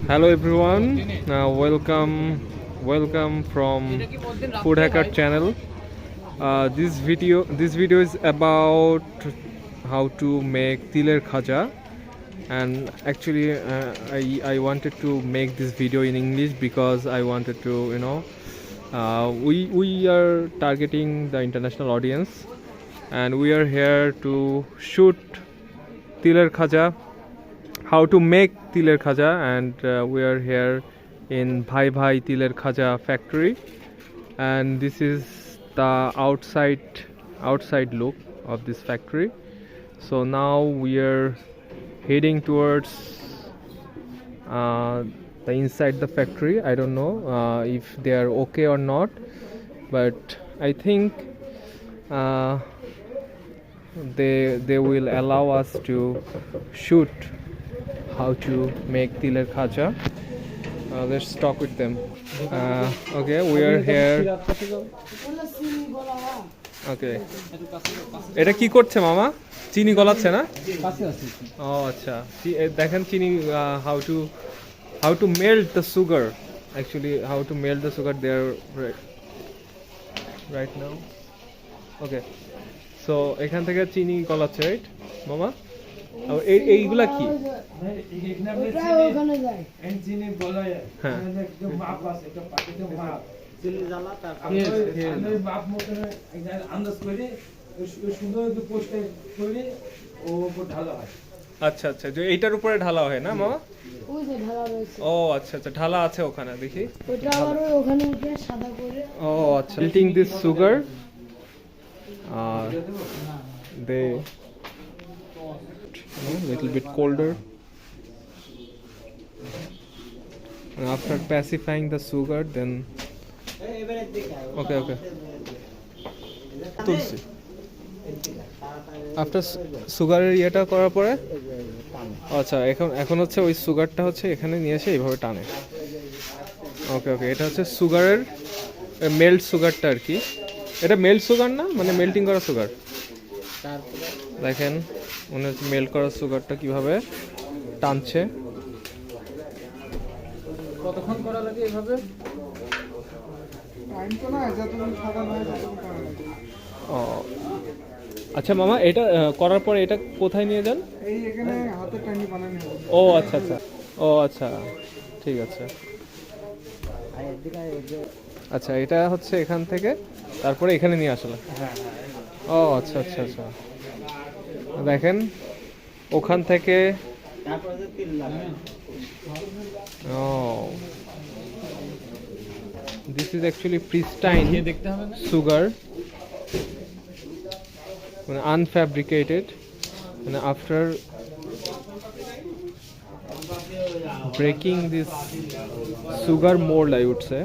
Hello everyone, welcome from Food Hacker channel. This video is about how to make tiler khaja, and actually I wanted to make this video in English because I wanted to we are targeting the international audience, and we are here to shoot tiler khaja, how to make tiler khaja, and we are here in Bhai Bhai Tiler Khaja factory, and this is the outside look of this factory. So now we are heading towards the inside the factory. I don't know if they are okay or not, but I think they will allow us to shoot how to make tiler khaja. Let's talk with them. Okay, we are here. Okay, এটা কি করছে মামা? চিনি গলাচ্ছে না? ও আচ্ছা, দেখেন চিনি how to melt the sugar. Actually, how to melt the sugar there right now. Okay, so এখান থেকে চিনি গলাচ্ছে, রাইট মামা? এইগুলা কি? আচ্ছা আচ্ছা, যে এইটার উপরে ঢালা হয় না মামা? ও আচ্ছা আচ্ছা, ঢালা আছে ওখানে, দেখি। ও আচ্ছা, melting this sugar, they little bit colder, and after pacifying the sugar, then okay Tulsi after সুগারের ইয়েটা করার পরে, আচ্ছা এখন হচ্ছে ওই সুগারটা হচ্ছে এখানে নিয়ে এসে এইভাবে টানে। ওকে ওকে, এটা হচ্ছে সুগারের মেল্ট সুগারটা আর কি। এটা মেল্ট সুগার না, মানে মেল্টিং করা সুগার। দেখেন উনি মেল্ট করা সুগারটা কিভাবে টানছে। কতক্ষণ করা লাগে এইভাবে? ও আচ্ছা মামা, এটা করার পরে এটা কোথায় নিয়ে যান? ও আচ্ছা আচ্ছা, ও আচ্ছা, ঠিক আছে। আচ্ছা, এটা হচ্ছে এখান থেকে তারপরে এখানে নিয়ে আসলে। ও আচ্ছা আচ্ছা আচ্ছা, দেখেন ওখান থেকে। দিস ইজ অ্যাকচুয়ালি প্রিস্টাইন সুগার, মানে আনফ্যাব্রিকেটেড, মানে after breaking this sugar mold, I would say.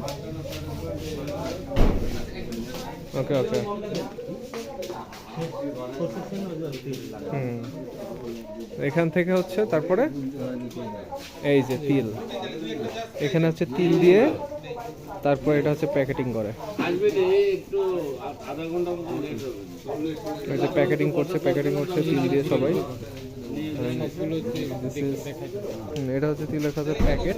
Okay এখান থেকে হচ্ছে তারপরে এই যে তিল, এখানে হচ্ছে তিল দিয়ে তারপরে এটা হচ্ছে প্যাকেটিং করে। প্যাকেটিং করছে তিল দিয়ে সবাই। এটা হচ্ছে তিলের খাজার প্যাকেট।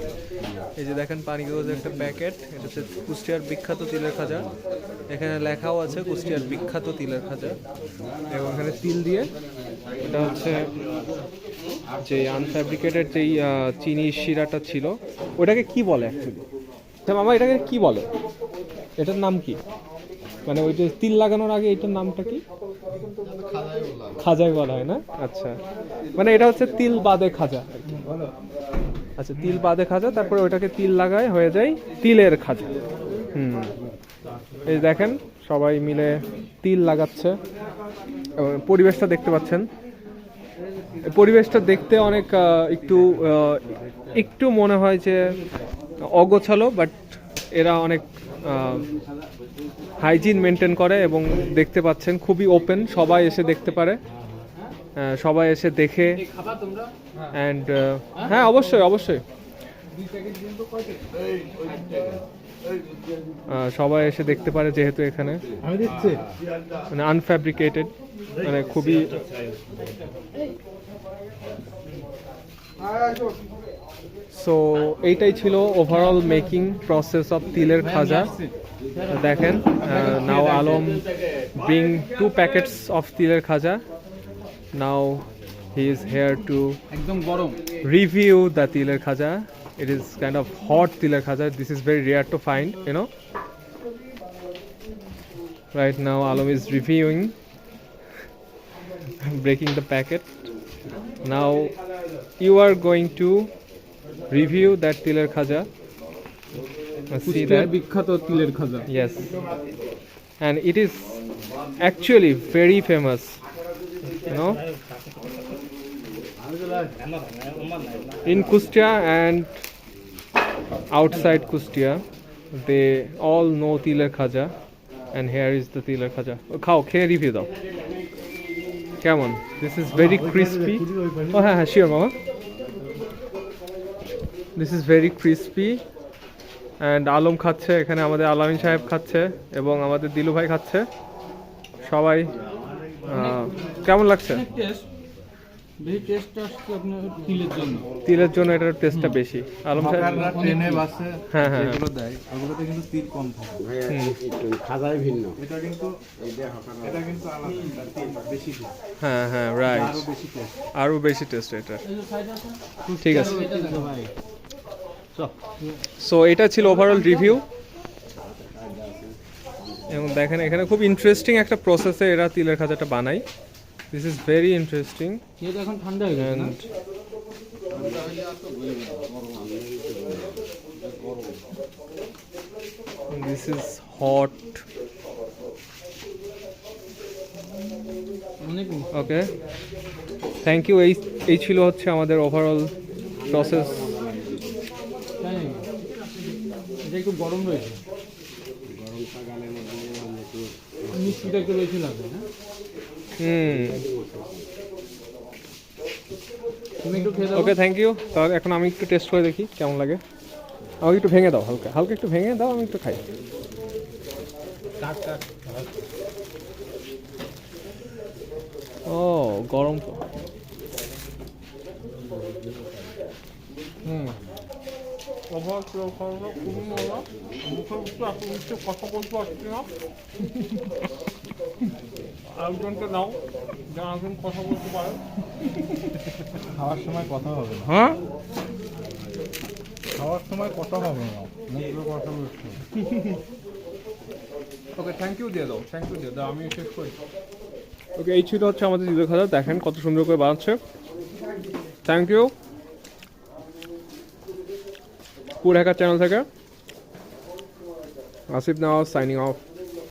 এই যে দেখেন পানি কাগজের একটা প্যাকেট। এটা হচ্ছে কুষ্টিয়ার বিখ্যাত তিলের খাজা। এখানে লেখাও আছে কুষ্টিয়ার বিখ্যাত তিলের খাজা, এবং এখানে তিল দিয়ে এটা হচ্ছে যে আনফ্যাব্রিকেটেড যেই চিনি শিরাটা ছিল, ওটাকে কি বলে অ্যাকচুয়ালি? মামা এটাকে কি বলে? এটার নাম কি? মানে ওই যে তিল লাগানোর আগে এটার নামটা কি? খাজাই বলা হয় না? আচ্ছা, মানে এটা হচ্ছে তিল বাদে খাজা। আচ্ছা, তিল বাদে খাজা, তারপরে ওটাকে তিল লাগায় হয়ে যায় তিলের খাজা। এই দেখেন সবাই মিলে তিল লাগাচ্ছে। পরিবেশটা দেখতে পাচ্ছেন, পরিবেশটা দেখতে অনেক একটু মনে হয় যে অগোছালো, বাট এরা অনেক হাইজিন মেনটেন করে, এবং দেখতে পাচ্ছেন খুবই ওপেন, সবাই এসে দেখতে পারে, সবাই এসে দেখে। অ্যান্ড হ্যাঁ, অবশ্যই সবাই এসে দেখতে পারে, যেহেতু এখানে মানে আনফ্যাব্রিকেটেড, মানে খুবই সো এইটাই ছিল ওভারঅল মেকিং প্রসেস অফ তিলের খাজা। দেখেন নাও আলম ব্রিং 2 প্যাকেটস অফ তিলের খাজা। নাও হি ইজ হেয়ার টু একদম গরম review the tiler khaja. It is kind of hot tiler khaja. This is very rare to find, you know. Right now Alam is reviewing, breaking the packet. Now you are going to review that tiler khaja. See that বিখ্যাত তিলের খাজা। yes, and it is actually very famous, you know, in Kustia and outside Kustia. They all know tiler khaja, and here is the tiler khaja. Khao, খেয়ে review দাও কেমন? This is very crispy. Oh হ্যাঁ হ্যাঁ sure মামা। This is very crispy and Alam খাচ্ছে, এখানে আমাদের আলামিন সাহেব খাচ্ছে এবং আমাদের দিলু ভাই খাচ্ছে। সবাই কেমন লাগছে? বেশি টেস্ট আসছে আপনার তিলের জন্য। তিলের জন্য এটার টেস্টটা বেশি। আলম সাহেব ট্রেনে বাসে হ্যাঁ হ্যাঁ যেগুলো দেয় ওগুলোতে কিন্তু তিল কম থাকে। খাজাই ভিন্ন। এটা কিন্তু আলাদা, এটা তিল বেশি দিই। হ্যাঁ হ্যাঁ রাইট, আরো বেশি টেস্ট। আরো বেশি টেস্ট এটা। ঠিক আছে, সো এটা ছিল ওভারঅল রিভিউ। এবং দেখেন এখানে খুব ইন্টারেস্টিং একটা প্রসেসে এরা তিলের খাজাটা বানায়। দিস ইজ ভেরি ইন্টারেস্টিং এটা এখন ঠান্ডা হয়ে গেছে না? And this is hot. অনেক ওকে, থ্যাংক ইউ। এই ছিল হচ্ছে আমাদের ওভারঅল প্রসেস। তাই নাকি? এটা একটু গরম রয়েছে, মিষ্টিটা একটু বেশি লাগবে না? তুমি একটু খেয়ে দাও। Okay thank you. তাহলে এখন আমি একটু টেস্ট করে দেখি কেমন লাগে। আমাকে একটু ভেঙে দাও, হালকা হালকা একটু ভেঙে দাও, আমি একটু খাই। ও গরম তো। আরেকজনকে নাও, যা একজন কথা বলতে পারে। খাওয়ার সময় কথা হবে না, হ্যাঁ খাওয়ার সময় কথা হবে না, মুখগুলো কথা বলতে হবে। ওকে থ্যাংক ইউ দিয়ে দাও, থ্যাংক ইউ দিয়ে দাও, আমি শেষ করি। ওকে এই ছিল হচ্ছে আমাদের তিলের খাজা। দেখেন কত সুন্দর করে বানাচ্ছে। Thank you food hacker channel থেকে। Asif now signing of.